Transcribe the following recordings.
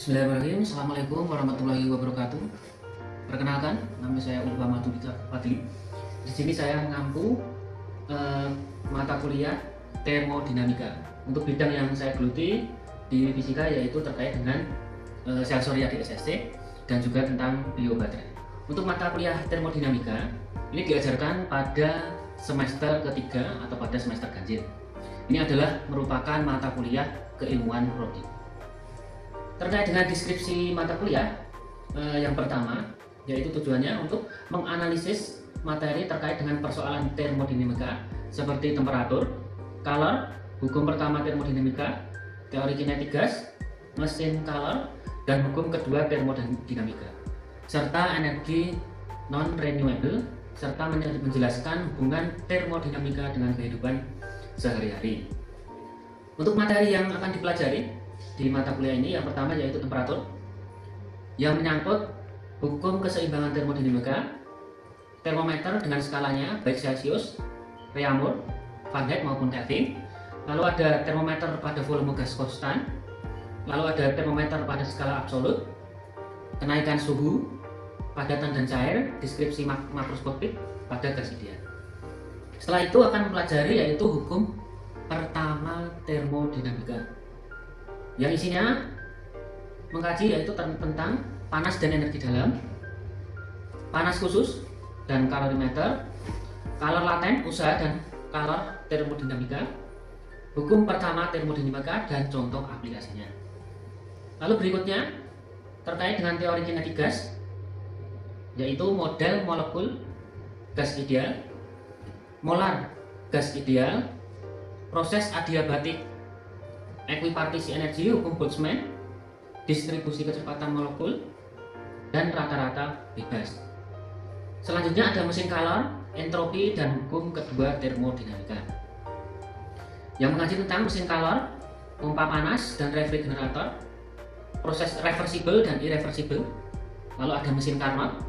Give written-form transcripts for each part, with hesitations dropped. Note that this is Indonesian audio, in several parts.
Bismillahirrahmanirrahim. Assalamualaikum warahmatullahi wabarakatuh. Perkenalkan, nama saya Ulfa Madhubika Fadli. Di sini saya mengampu mata kuliah termodinamika. Untuk bidang yang saya geluti di fisika yaitu terkait dengan sel surya di SSC dan juga tentang biobaterai. Untuk mata kuliah termodinamika ini diajarkan pada semester ketiga atau pada semester ganjil. Ini adalah merupakan mata kuliah keilmuan prodi. Terkait dengan deskripsi mata kuliah, yang pertama yaitu tujuannya untuk menganalisis materi terkait dengan persoalan termodinamika seperti temperatur, color, hukum pertama termodinamika, teori kinetik gas, mesin color, dan hukum kedua termodinamika, serta energi non-renewable, serta menjelaskan hubungan termodinamika dengan kehidupan sehari-hari. Untuk materi yang akan dipelajari di mata kuliah ini, yang pertama yaitu temperatur, yang menyangkut hukum keseimbangan termodinamika, termometer dengan skalanya baik Celcius, Reaumur, Fahrenheit maupun Kelvin. Lalu ada termometer pada volume gas konstan, lalu ada termometer pada skala absolut, kenaikan suhu, padatan dan cair, deskripsi makroskopik pada gas ideal. Setelah itu akan mempelajari yaitu hukum pertama termodinamika, yang isinya mengkaji yaitu tentang panas dan energi dalam, panas khusus dan kalorimeter, kalor laten, usaha dan kalor termodinamika, hukum pertama termodinamika dan contoh aplikasinya. Lalu berikutnya terkait dengan teori kinetik gas, yaitu model molekul gas ideal, molar gas ideal, proses adiabatik, ekuipartisi energi, hukum Boltzmann, distribusi kecepatan molekul, dan rata-rata bebas. Selanjutnya ada mesin kalor, entropi, dan hukum kedua termodinamika, yang mengaji tentang mesin kalor, pompa panas, dan refrigerator, proses reversible dan irreversible. Lalu ada mesin Carnot,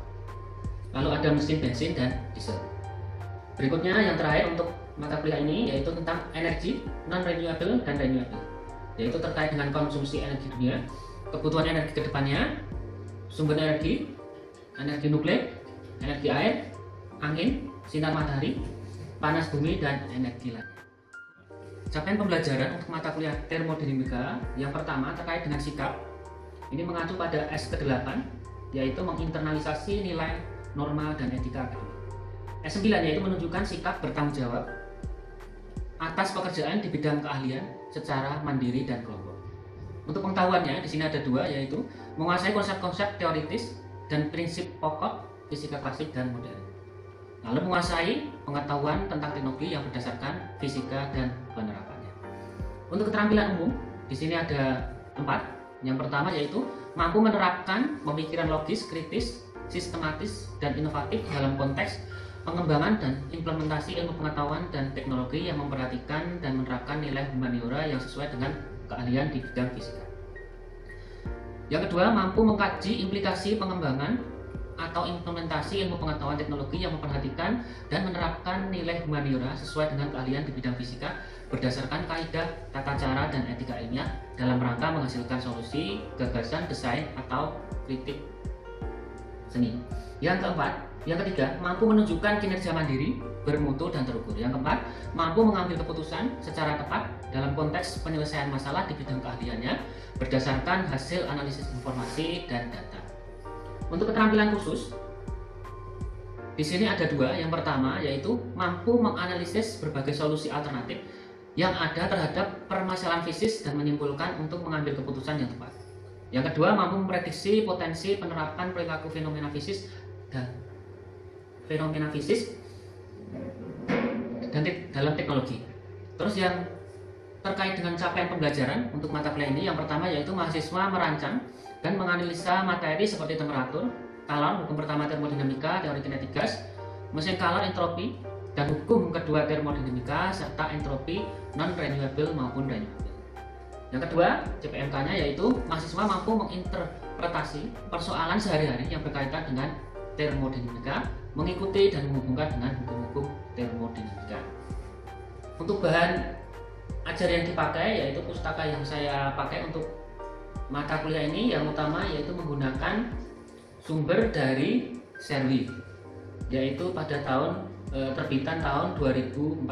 lalu ada mesin bensin dan diesel. Berikutnya yang terakhir untuk mata kuliah ini yaitu tentang energi non-renewable dan renewable, yaitu terkait dengan konsumsi energi dunia, kebutuhan energi kedepannya, sumber energi, energi nuklir, energi air, angin, sinar matahari, panas bumi, dan energi lain. Capaian pembelajaran untuk mata kuliah termodinamika yang pertama terkait dengan sikap. Ini mengacu pada S ke-8, yaitu menginternalisasi nilai, norma, dan etika akademik. S9 yaitu menunjukkan sikap bertanggung jawab atas pekerjaan di bidang keahlian secara mandiri dan kelompok. Untuk pengetahuannya di sini ada dua, yaitu menguasai konsep-konsep teoritis dan prinsip pokok fisika klasik dan modern. Lalu menguasai pengetahuan tentang teknologi yang berdasarkan fisika dan penerapannya. Untuk keterampilan umum di sini ada 4. Yang pertama yaitu mampu menerapkan pemikiran logis, kritis, sistematis, dan inovatif dalam konteks pengembangan dan implementasi ilmu pengetahuan dan teknologi yang memperhatikan dan menerapkan nilai humaniora yang sesuai dengan keahlian di bidang fisika. Yang kedua, mampu mengkaji implikasi pengembangan atau implementasi ilmu pengetahuan teknologi yang memperhatikan dan menerapkan nilai humaniora sesuai dengan keahlian di bidang fisika berdasarkan kaidah, tata cara, dan etika ilmiah dalam rangka menghasilkan solusi, gagasan, desain, atau kritik seni. Yang ketiga, mampu menunjukkan kinerja mandiri, bermutu, dan terukur. Yang keempat, mampu mengambil keputusan secara tepat dalam konteks penyelesaian masalah di bidang keahliannya berdasarkan hasil analisis informasi dan data. Untuk keterampilan khusus, di sini ada 2. Yang pertama yaitu mampu menganalisis berbagai solusi alternatif yang ada terhadap permasalahan fisik dan menyimpulkan untuk mengambil keputusan yang tepat. Yang kedua, mampu memprediksi potensi penerapan perilaku fenomena fisik dan dalam teknologi. Terus yang terkait dengan capaian pembelajaran untuk mata kuliah ini, yang pertama yaitu mahasiswa merancang dan menganalisa materi seperti temperatur, kalor, hukum pertama termodinamika, teori kinetik gas, mesin kalor, entropi, dan hukum kedua termodinamika, serta entropi non-renewable maupun renewable. Yang kedua, CPMK-nya yaitu mahasiswa mampu menginterpretasi persoalan sehari-hari yang berkaitan dengan termodinamika, mengikuti dan menghubungkan dengan hukum-hukum termodinamika. Untuk bahan ajar yang dipakai yaitu pustaka yang saya pakai untuk mata kuliah ini yang utama yaitu menggunakan sumber dari Serwi, yaitu pada terbitan tahun 2014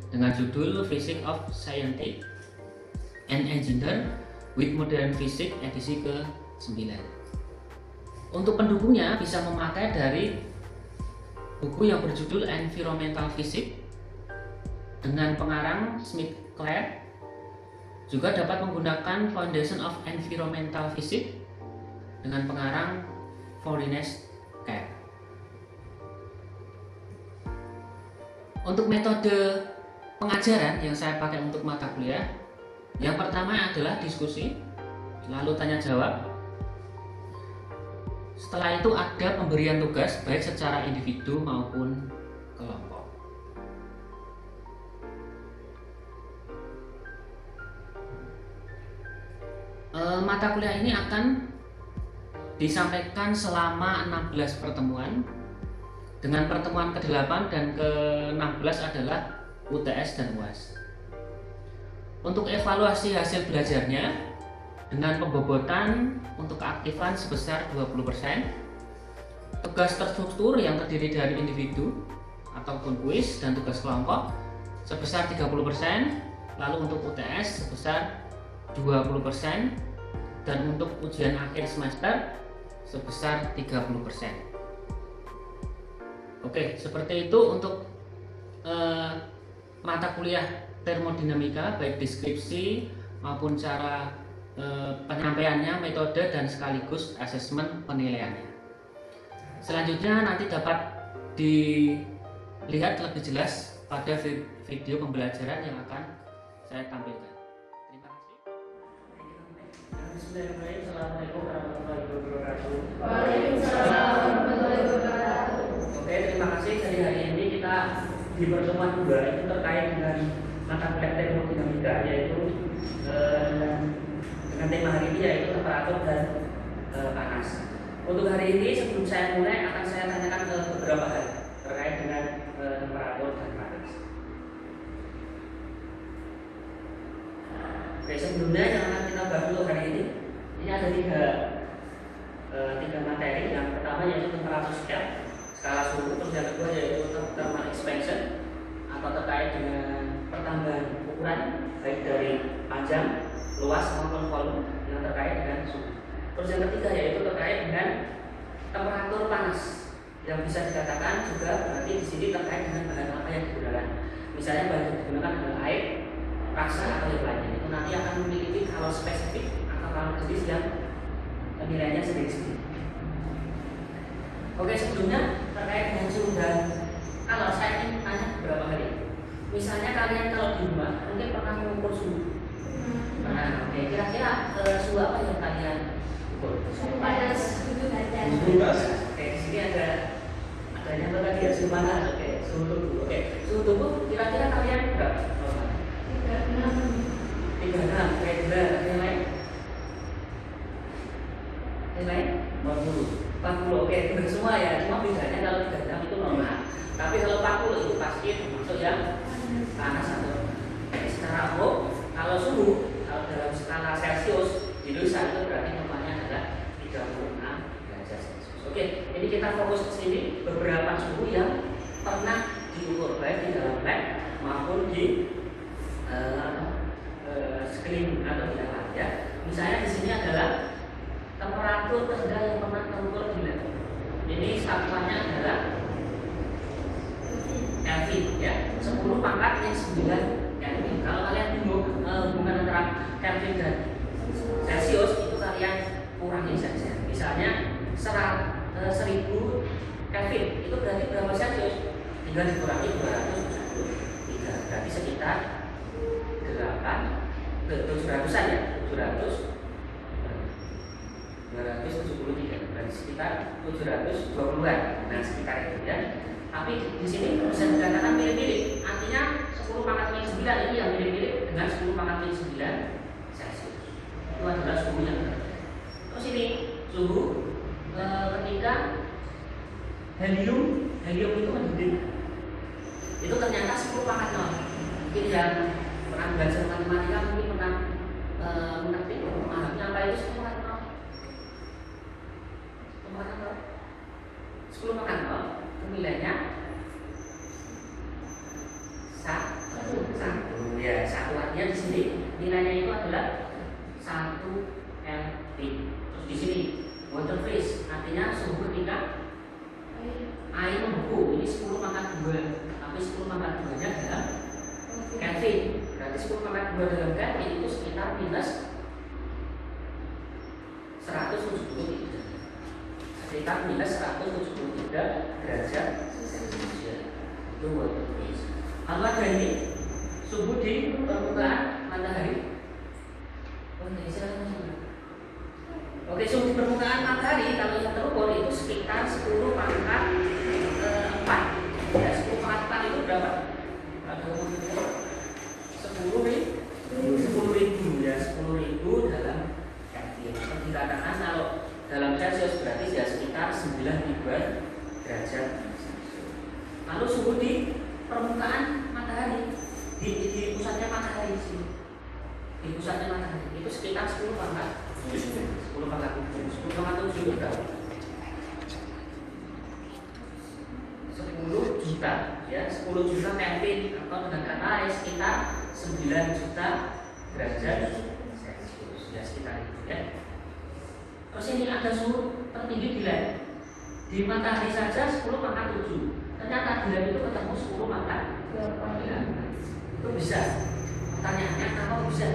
dengan judul Physics of Scientific and Engineer with Modern Physics edisi ke-9. Untuk pendukungnya bisa memakai dari buku yang berjudul Environmental Physics dengan pengarang Smith-Clair. Juga dapat menggunakan Foundation of Environmental Physics dengan pengarang Forines-Care. Untuk metode pengajaran yang saya pakai untuk mata kuliah, yang pertama adalah diskusi, lalu tanya jawab. Setelah itu ada pemberian tugas baik secara individu maupun kelompok. Mata kuliah ini akan disampaikan selama 16 pertemuan, dengan pertemuan ke-8 dan ke-16 adalah UTS dan UAS. Untuk evaluasi hasil belajarnya dengan pembobotan untuk keaktifan sebesar 20%, tugas terstruktur yang terdiri dari individu ataupun kuis dan tugas kelompok sebesar 30%, lalu untuk UTS sebesar 20%, dan untuk ujian akhir semester sebesar 30%. Oke, seperti itu untuk mata kuliah termodinamika, baik deskripsi maupun cara penyampaiannya, metode, dan sekaligus asesmen penilaiannya. Selanjutnya nanti dapat dilihat lebih jelas pada video pembelajaran yang akan saya tampilkan. Terima kasih. Bismillahirrahmanirrahim. Assalamualaikum warahmatullahi wabarakatuh. Waalaikumsalam warahmatullahi wabarakatuh. Oke, terima kasih. Jadi hari ini kita di pertemuan 2 itu terkait dengan mata kuliah termodinamika, yaitu dengan tema hari ini yaitu temperatur dan panas. Untuk hari ini sebelum saya mulai akan saya tanyakan beberapa hal terkait dengan temperatur dan panas. Oke, sebelumnya yang akan kita bahas dulu hari ini ada tiga materi. Yang pertama yaitu temperatur scale, skala suhu. Terus yang kedua yaitu thermal expansion atau terkait dengan pertambahan ukuran baik dari panjang, luas maupun volume yang terkait dengan suhu. Terus yang ketiga yaitu terkait dengan temperatur panas, yang bisa dikatakan juga berarti di sini terkait dengan bahan apa yang digunakan. Misalnya bahan yang digunakan adalah air, raksa atau yang lainnya. Itu nanti akan memiliki kalau spesifik atau kalau jenis yang nilainya sendiri-sendiri. Oke, sebelumnya terkait dengan suhu dan kalau saya ingin tanya beberapa hal ini. Misalnya kalian kalau di rumah mungkin pernah mengukur suhu. Nah, oke, kira-kira suhu apa yang kalian ukur? Suhu panas, suhu derajat. Suhu panas. Oke, di sini adanya apa tadi ya, suhu panas. Oke, suhu tubuh. Oke, suhu tubuh kira-kira kalian berapa? 36. Oke, benar. Yang lain? Yang lain? 40. Oke, benar semua ya. Cuma bedanya kalau 36 itu normal. Tapi kalau 40 itu pasti termasuk yang panas atau secara umum. Kalau suhu, kalau dalam skala Celcius di Indonesia itu berarti normalnya adalah 36 derajat Celcius. Oke, ini kita fokus ke sini beberapa suhu yang pernah diukur baik di dalam lab maupun di screen atau di alat ya. Misalnya di sini adalah temperatur terendah yang pernah terukur di lab. Ini satuannya adalah Kelvin ya, 10 pangkat yang 9 Kelvin. Kalau kalian bingung hubungan antara Kelvin dan Celcius, itu kalian kurangi saja. Misalnya 1000 Kelvin itu berarti berapa Celcius? Tinggal dikurangi 273, berarti sekitar 700-an ya, 273, berarti sekitar 720-an. Nah, sekitar itu ya. Tapi di sini bisa dikatakan mirip-mirip. Artinya 10 pangkat min 9 ini yang mirip-mirip dengan 10 pangkat min 9 Celcius. Itu adalah suhu yang berbeda. Terus ini suhu ketika helium itu mendidih. Itu ternyata 10 pangkat 0. Mungkin yang pernah belajar matematika mungkin pernah mengerti, memahami apa itu 10 pangkat 0? 10 pangkat 0? 10 pangkat 0 itu nilainya satu ya, satu artinya di sini nilainya itu adalah 1 LP. Terus di sini water freeze artinya suhu ketika air membeku, ini 10 pangkat 2, tapi 10 pangkat 2 nya adalah Kelvin. Berarti 10 pangkat 2 dalam Kelvin itu sekitar minus 173, sekitar minus 173 derajat Celcius. Itu water freeze. Lalu ada ini suhu di permukaan matahari. Oke, suhu di permukaan matahari kalau yang terukur itu sekitar 10 pangkat 4. Ya, 10 pangkat 4 itu berapa? Ada 10.000 ya, 10.000 dalam Kelvin. Atau dikatakan kalau dalam Celcius berarti ya sekitar 9.000 derajat. Lalu suhu di permukaan matahari di pusatnya matahari sini, di pusatnya matahari itu sekitar 10 pangkat 10 pangkat 7 berapa? 10 juta ya, 10 juta Kelvin atau dengan kata lain sekitar 9 juta derajat Celcius ya, sekitar itu ya. Terus ini ada suhu tertinggi di LED di matahari saja 10 pangkat 7. Ternyata di LED itu ketemu 10 pangkat 8. Itu bisa. Pertanyaannya apa bisa?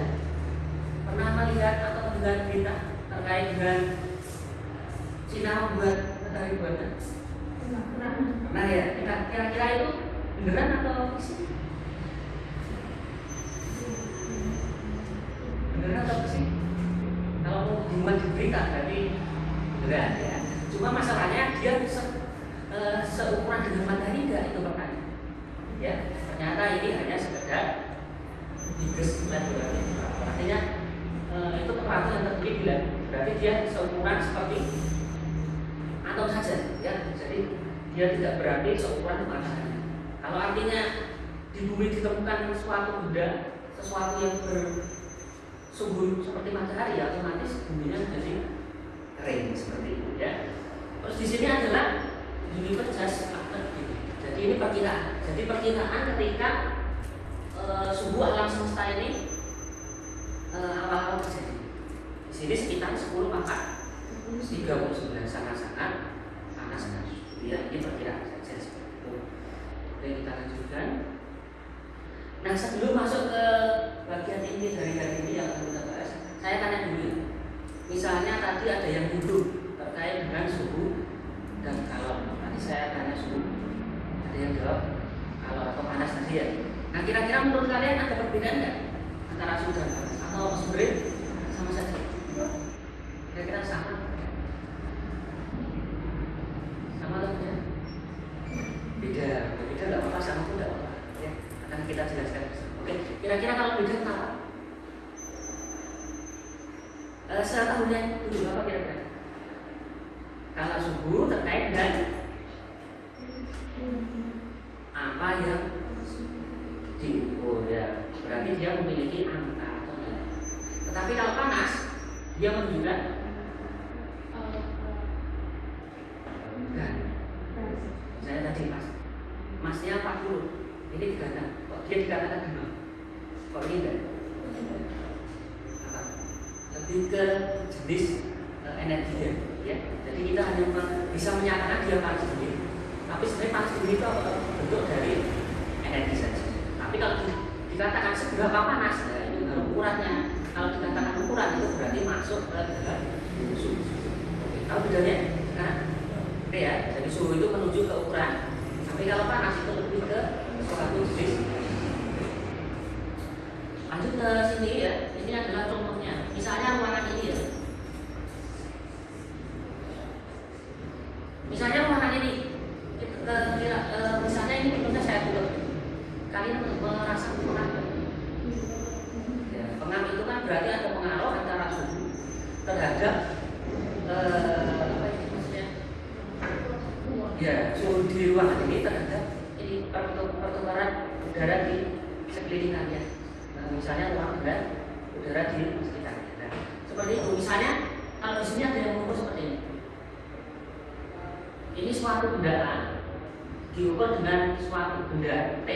Pernah melihat atau mendengar berita terkait dengan Cina membuat matahari buatan? Pernah ya? Kira-kira itu beneran atau fiksi? Beneran atau fiksi? Kalau mau dimuat di berita berarti beneran ya. Cuma masalahnya dia seukuran dengan matahari enggak, itu pertanyaan. Ya, ternyata ini hanya sekedar diges laboratorium. Artinya itu temperatur yang tertinggi bila berarti dia seukuran seperti atom saja, ya. Jadi dia tidak berarti seukuran matahari. Kalau artinya di bumi ditemukan suatu benda, sesuatu yang bersumber seperti matahari, ya otomatis buminya menjadi kering seperti itu, ya. Terus di sini adalah universe just after Big Bang. Jadi ini perkiraan. Jadi perkiraan ketika suhu alam semesta ini awal-awal terjadi. Di sini sekitar 10 pangkat 39, sangat-sangat panas kan. Ya, ini perkiraan saja seperti itu. Oke, kita lanjutkan. Nah, sebelum masuk ke bagian inti dari hari ini yang akan kita bahas, saya tanya dulu. Misalnya tadi ada yang duduk terkait dengan suhu dan kalor. Nanti saya tanya suhu, ada yang jawab kalor atau panas tadi ya. Nah, kira-kira menurut kalian ada perbedaan nggak antara suhu dan panas? Atau sebenarnya sama saja? Kira-kira sama? Sama atau beda? Beda nggak apa-apa, sama pun nggak apa-apa. Ya, akan kita jelaskan. Oke, kira-kira kalau beda apa? Setahunnya dulu apa kira-kira? Kalau suhu terkait dengan apa yang diukur ya, berarti dia memiliki angka atau nilai. Tetapi kalau panas, dia menunjukkan bukan. Saya tadi masnya 40, ini dikatakan, kok dia dikatakan gimana? Kok ini enggak? Apa? Lebih ke jenis energinya, ya. Jadi kita hanya bisa menyatakan dia panas dingin, tapi sebenarnya panas dingin itu bentuk dari energi saja. Tapi kalau dikatakan seberapa panas, nah ini baru ukurannya. Kalau dikatakan ukuran itu berarti masuk ke dalam suhu. Oke, tahu bedanya? Nah, oke ya. Jadi suhu itu menuju ke ukuran. Tapi kalau panas itu lebih ke suatu jenis. Lanjut ke sini ya. Ini adalah contohnya. Misalnya ruangan ini ya. Misalnya ruangan ini, misalnya ini bentuknya saya tutup. Kalian merasa pengap? Ya, pengap itu kan berarti ada pengaruh antara suhu terhadap apa ini maksudnya? Ya, suhu di ruangan ini terhadap ini pertukaran udara di sekelilingnya. Misalnya ruangan berat udara di sekitarnya. Nah, seperti itu. Misalnya kalau di sini ada yang mengukur seperti ini. Ini suatu benda A diukur dengan suatu benda T,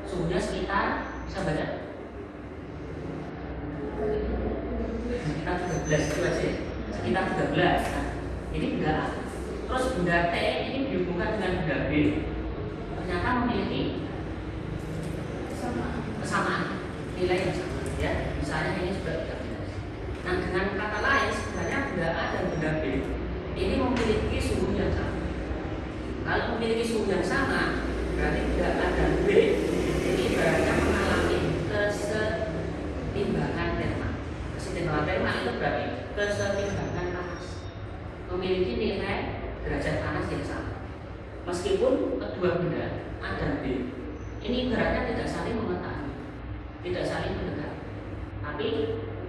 suhunya sekitar, bisa baca? Sekitar 13 itu aja. Sekitar 13. Nah, ini benda A. Terus benda T ini dihubungkan dengan benda B. Ternyata memiliki kesamaan, nilai yang sama, ya. Misalnya ini juga 13. Nah, dengan kata lain sebenarnya benda A dan benda B ini memiliki suhu yang sama. Kalau memiliki suhu yang sama, berarti benda A dan B ini ibaratnya mengalami kesetimbangan terma. Kesetimbangan terma itu berarti kesetimbangan panas, memiliki nilai derajat panas yang sama. Meskipun kedua benda A dan B ini ibaratnya tidak saling mengetahui, tidak saling mendekat, tapi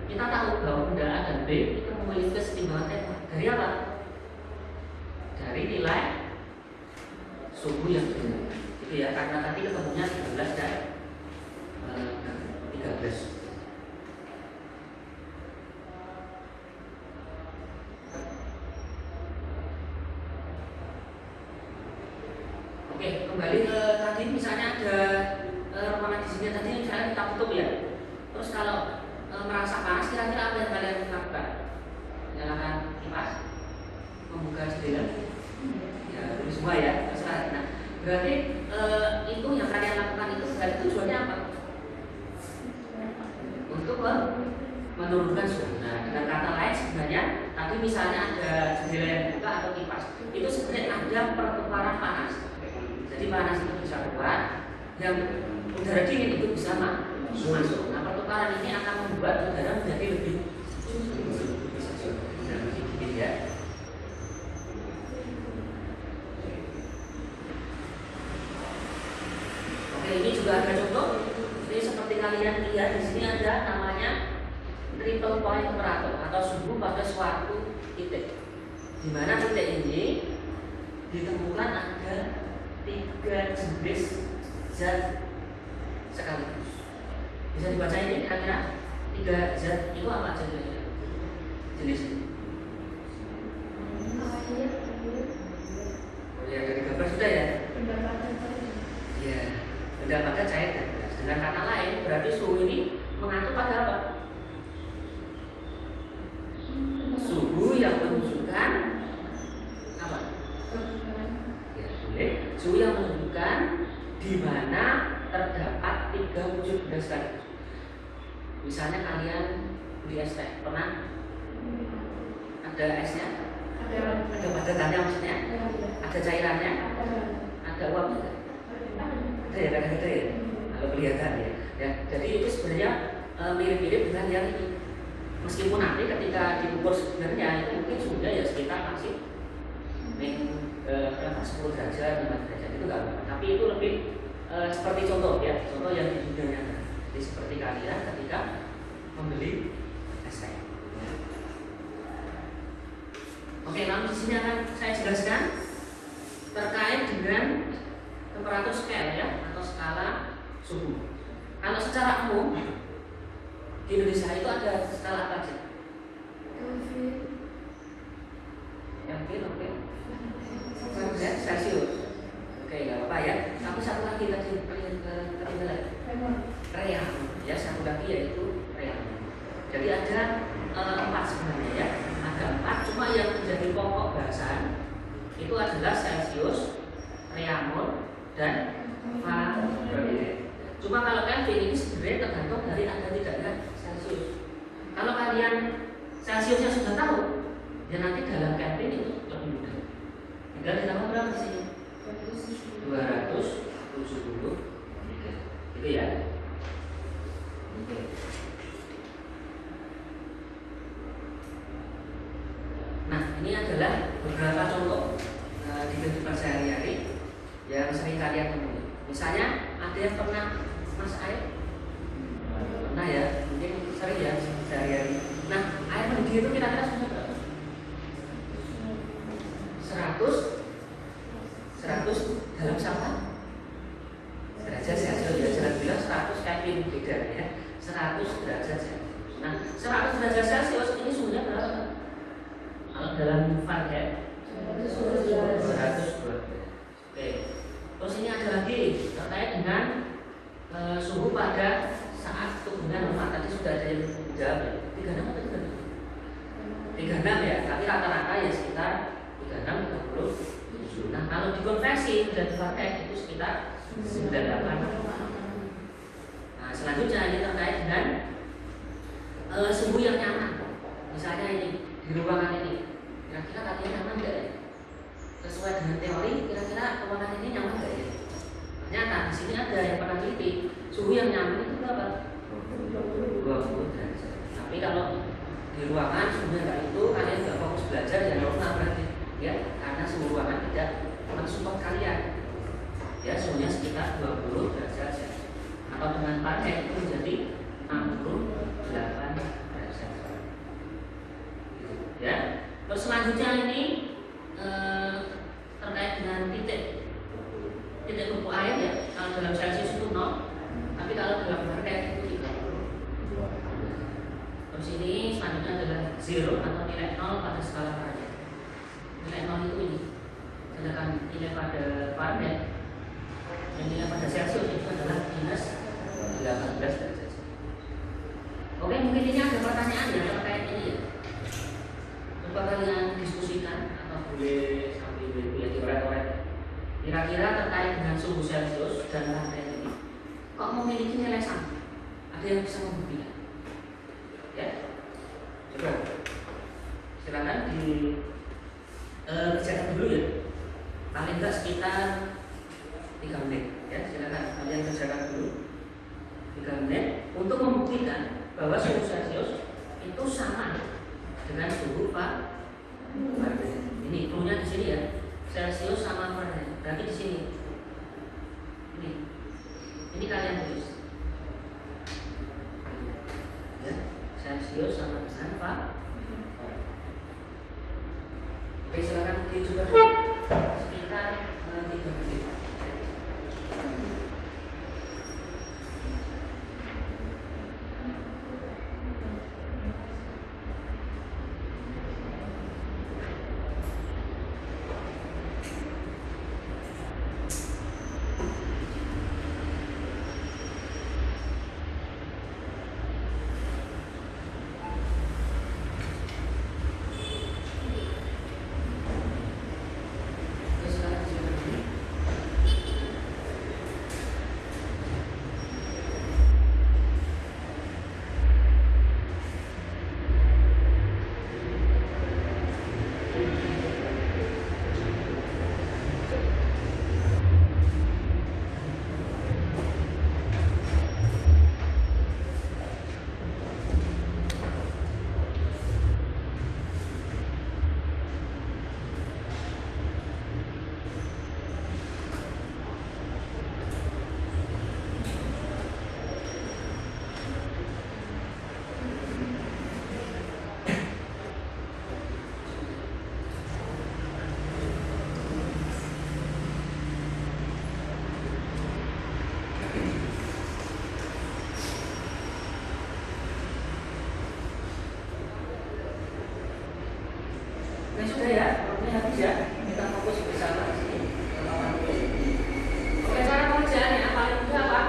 kita tahu bahwa benda A dan B itu memiliki kesetimbangan terma. Dari apa? Dari nilai suhu yang berbeda, gitu ya. Karena tadi ketemunya 13 dan 13. Oke, kembali ke tadi, misalnya ada ruangan di sini tadi, misalnya kita tutup ya. Terus kalau merasa panas, kira-kira apa yang kalian lakukan? Nyalakan kipas, membuka jendela. Ya, itu semua ya, terserah. Nah, berarti itu yang kalian lakukan itu sebenarnya tujuannya apa? Untuk menurunkan suhu. Nah, dengan kata lain sebenarnya tadi misalnya ada jendela yang buka atau kipas, itu sebenarnya ada pertukaran panas. Jadi panas itu bisa keluar, yang udara dingin itu bisa masuk. Nah, pertukaran ini akan membuat udara menjadi lebih sedikit ya. Oke, ini juga ada contoh. Ini seperti kalian lihat di sini ada namanya triple point temperatur atau suhu pada suatu titik. Di mana titik ini ditemukan ada 3 jenis zat sekaligus. Bisa dibaca ini kira-kira 3 zat itu apa aja jenis ini? Oh ya, dari gambar sudah ya? Ya, benda pada cair dan gas. Dengan kata lain, berarti suhu ini mengatur pada apa? Suhu yang menunjukkan apa? Ya, boleh. Suhu yang menunjukkan di mana terdapat 3 wujud benda sekaligus. Misalnya kalian beli es teh, pernah? Ada esnya? Ada padatannya maksudnya? Ada cairannya? Ada uapnya? Ada ya, ada ya. Kalau kelihatan ya. Ya, jadi itu sebenarnya mirip-mirip dengan yang ini. Meskipun nanti ketika diukur sebenarnya itu mungkin suhunya ya sekitar masih 10 derajat, 5 derajat itu enggak apa-apa. Tapi itu lebih seperti contoh ya, contoh yang di dunia nyata. Jadi seperti kalian ketika membeli es teh. Oke, lalu di sini akan saya jelaskan terkait dengan temperatur scale ya atau skala suhu. Kalau secara umum di Indonesia itu ada skala apa aja? Kelvin, oke. Celsius. Oke, nggak apa-apa ya. Tapi satu lagi tadi ketinggalan. Real. Ya, satu lagi yaitu real. Jadi ada 4 sebenarnya ya. Ada 4. Cuma yang menjadi pokok bahasan itu adalah Celsius, Reaumur, dan Fahrenheit. Cuma kalau Kelvin ini sebenarnya tergantung dari ada tidaknya Celsius. Kalau kalian Celsiusnya sudah tahu, ya nanti dalam Kelvin itu lebih mudah. Tinggal ditambah berapa di sini? 270. Gitu ya. Oke. Nah, ini adalah beberapa contoh di kehidupan sehari-hari yang sering kalian temui. Misalnya ada yang pernah masak air? Pernah ya, mungkin sering ya sehari-hari. Nah, air mendidih itu kira-kira suhu berapa? 100 dalam sampah derajat Celcius ya, jangan bilang 100 Kelvin, beda ya, 100 derajat Celcius. mesin dan Fahrenheit itu sekitar 98. Nah, selanjutnya ini terkait dengan suhu yang nyaman. Misalnya ini di ruangan ini, kira-kira kalian nyaman nggak ya? Sesuai dengan teori, kira-kira ruangan ini nyaman nggak ya? Ternyata di sini ada yang pernah teliti, suhu yang nyaman itu berapa? 20 derajat. Tapi kalau di ruangan suhunya nggak itu, kalian nggak fokus belajar ya normal berarti ya, karena suhu ruangan tidak mensupport kalian. Ya, suhunya sekitar 20 derajat saja. Atau dengan Fahrenheit itu menjadi 68 derajat. Ya. Terus selanjutnya ini terkait dengan titik beku air ya. Kalau dalam Celcius itu 0, tapi kalau dalam Fahrenheit itu 30. Terus ini selanjutnya adalah zero atau nilai 0 pada skala Fahrenheit. Nilai 0 itu ini. Sedangkan nilai pada Fahrenheit dan nilai pada Celcius itu adalah minus 18 derajat. Oke, mungkin ini ada pertanyaan ya terkait ini ya. Coba kalian diskusikan atau boleh sambil ya diorek-orek. Kira-kira terkait dengan suhu Celcius dan Fahrenheit ini, kok memiliki nilai sama? Ada yang bisa membuktikan? Ya, coba silakan dikerjakan dulu ya. Paling enggak sekitar 3 menit. Ya, silakan kalian kerjakan dulu 3 menit untuk membuktikan bahwa suhu Celcius itu sama dengan suhu Fahrenheit. Ini cluenya di sini ya. Celcius sama Fahrenheit. Berarti di sini. Ini kalian tulis. Ya, Celcius sama dengan Fahrenheit. Oke, silakan dicoba sekitar 3 menit. Oke, sudah ya, waktunya habis ya. Kita fokus bersama di sini. Oke, cara pengerjaannya paling mudah apa?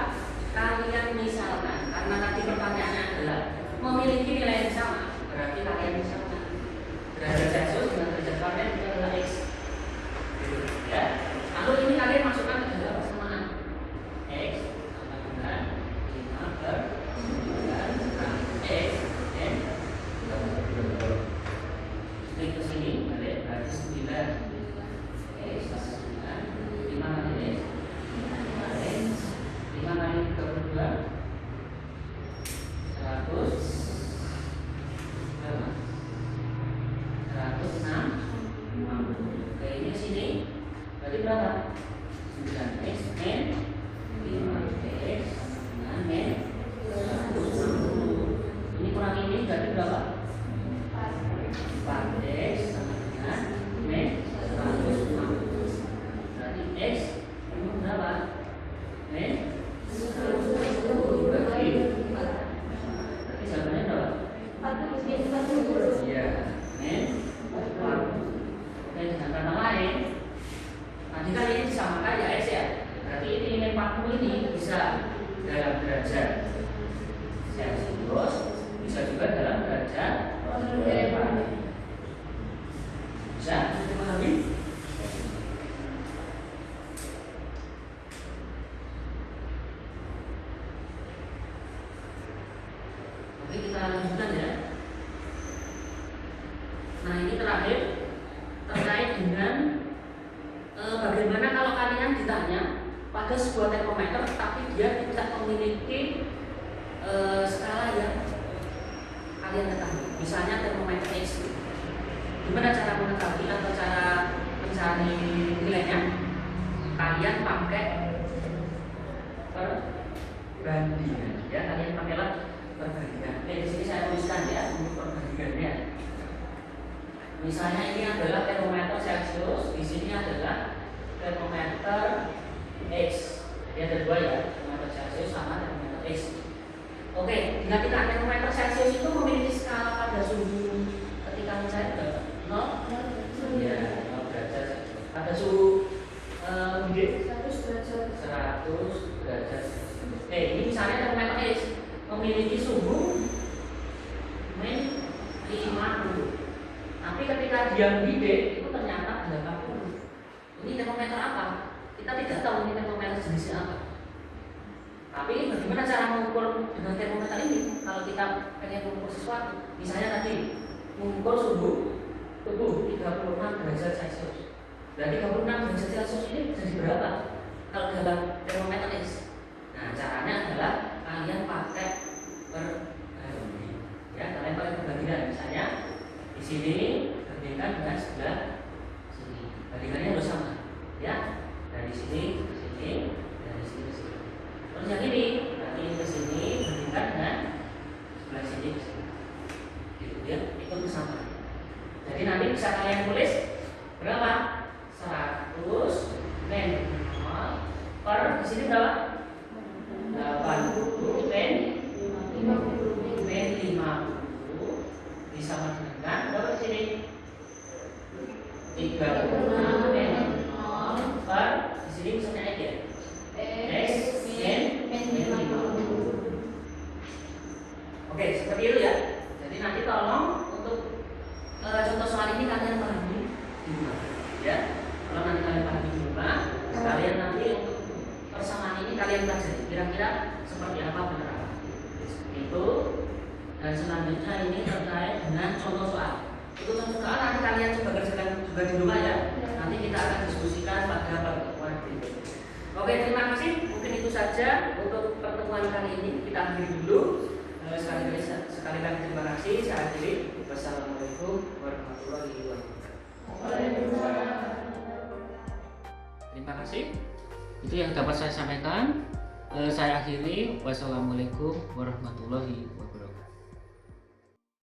Kalian misalkan, karena tadi pertanyaannya adalah memiliki nilai yang sama, berarti kalian misalkan derajat Celcius dengan derajat Fahrenheit itu adalah X. Ya. Lalu ini kalian masukkan ke dalam persamaan. X sama dengan 5 per 9 X N ke sini balik berarti 9 X sama dengan 5 kali X 5 kali 32 100 berapa? 106 oke, ini ke sini berarti berapa? 9X N 5X sama dengan N 160. Ini kurang ini berarti berapa? 4X sama dengan N 160. Berarti X itu berapa? N 160 berarti jawabannya berapa? 40. Iya, N 40. Oke, dengan kata lain, tadi kan ini disamakan ya X ya. Berarti ini N 40 ini bisa dalam derajat Celcius, bisa juga dalam derajat Fahrenheit. Bisa dipahami? kalian ditanya pada sebuah termometer tapi dia tidak memiliki skala yang kalian ketahui, misalnya termometer X, gimana cara mengetahui atau cara mencari nilainya? Kalian pakai perbandingan, ya, kalian pakailah perbandingan. Oke, di sini saya tuliskan ya untuk perbandingannya. Misalnya ini adalah termometer Celcius, di sini adalah termometer X. Dia ada dua ya, termometer Celcius sama termometer X. Oke, bila kita termometer Celcius itu memiliki skala pada suhu ketika mencair berapa? 0? Ya, 0 derajat. Pada suhu mungkin 100 derajat. Oke, ini misalnya termometer X memiliki suhu min 50. Tapi ketika dia mendidih itu ternyata 80. Ini termometer apa? Kita tidak tahu ini termometer jenisnya apa. Tapi bagaimana cara mengukur dengan termometer ini? Kalau kita pengen mengukur sesuatu, misalnya tadi mengukur suhu tubuh 36 derajat Celcius. Berarti 36 derajat Celcius ini jadi berapa? Kalau dalam termometer X. Nah, caranya adalah kalian pakai perbandingan. Ya, kalian pakai perbandingan. Misalnya di sini bandingkan dengan sebelah sini. Bandingannya harus sama, ya. Dari sini ke sini, dari sini ke sini. Terus yang ini, nanti ke sini bandingkan dengan sebelah sini ke sini. Gitu ya, itu sama. Jadi nanti bisa kalian tulis berapa? 100 min 0 per di sini berapa? 80 min 50 disama dengan berapa di sini? 36 min 0 per di sini misalnya X ya? X min 50. Oke, seperti itu ya. Jadi nanti tolong untuk contoh soal ini kalian pahami di rumah, ya. Kalau nanti kalian pahami di rumah, kalian nanti untuk persamaan ini kalian pelajari kira-kira seperti apa penerapan itu. Dan selanjutnya ini terkait dengan contoh soal. Itu contoh soal nanti kalian coba kerjakan juga di rumah ya. Nanti kita akan diskusikan pada pertemuan berikutnya. Oke, terima kasih. Mungkin itu saja untuk pertemuan kali ini. Kita akhiri dulu. Sekali lagi terima kasih. Saya akhiri. Wassalamualaikum warahmatullahi wabarakatuh. Terima kasih. Itu yang dapat saya sampaikan. Saya akhiri. Wassalamualaikum warahmatullahi wabarakatuh.